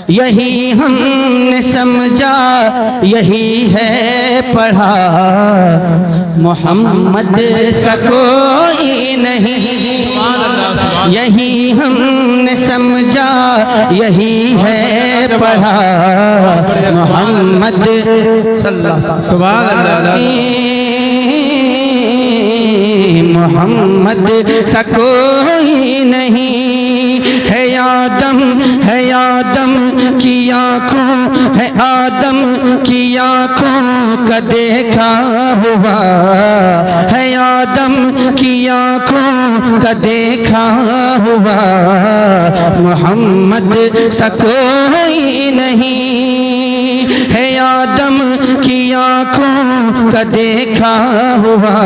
یہی ہم نے سمجھا یہی ہے پڑھا، محمد سا کوئی نہیں، یہی ہم نے سمجھا یہی ہے پڑھا، محمد صلی اللہ علیہ وسلم، محمد سا کوئی نہیں، ہے آدم کی آنکھوں، ہے آدم کی آنکھوں کا دیکھا ہوا، ہے آدم کی آنکھوں کا دیکھا ہوا، محمد سا کوئی نہیں، ہے آدم کی آنکھوں کا دیکھا ہوا،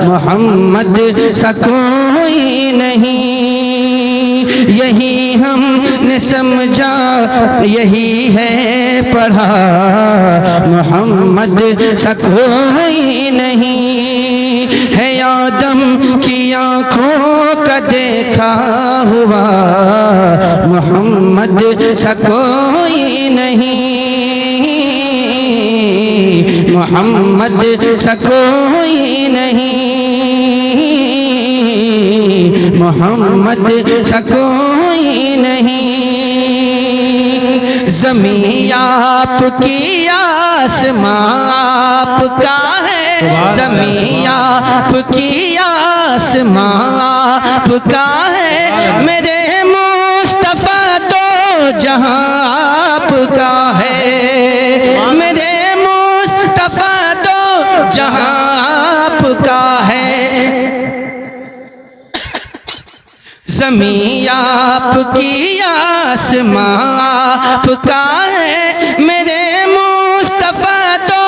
محمد سا کوئی نہیں، یہی ہم نے سمجھا یہی ہے پڑھا، محمد سا کوئی نہیں، ہے آدم کی آنکھوں کا دیکھا ہوا، محمد سا کوئی نہیں، محمد سا کوئی نہیں، محمد سا کوئی نہیں، زمین آپ کی آسمان آپ کا ہے، زمین آپ کی آسمان آپ کا ہے، میرے مصطفیٰ تو جہاں آپ کا ہے، میرے مصطفیٰ تو جہاں آپ کا ہے، زمین آپ کی آسمان آپ کا ہے، میرے مصطفیٰ تو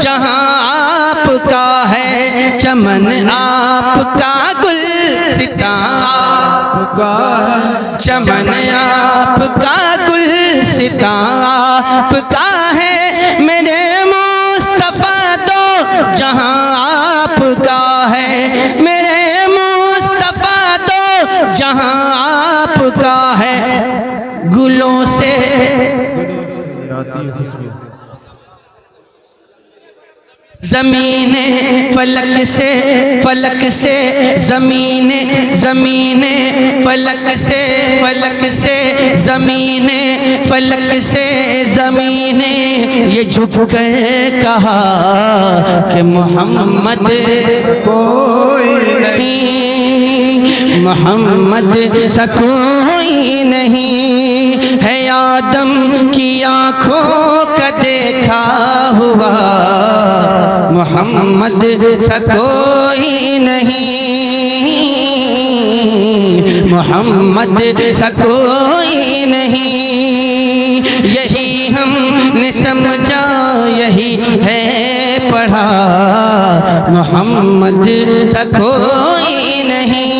جہاں آپ کا ہے، چمن آپ کا گلستان آپ کا ہے، چمن آپ کا گلستان آپ کا ہے، میرے مصطفیٰ تو جہاں آپ کا ہے، میرے مصطفیٰ تو جہاں آپ کا ہے، گلوں سے زمین فلک سے فلک سے زمین زمین فلک سے فلک سے زمین فلک سے زمین یہ جھک کر کہا کہ محمد کوئی نہیں، محمد سا کوئی نہیں، ہے آدم کی آنکھوں کا دیکھا ہوا، محمد سا کوئی نہیں، محمد سا کوئی نہیں، یہی ہم نے سمجھا یہی ہے پڑھا، محمد سا کوئی نہیں۔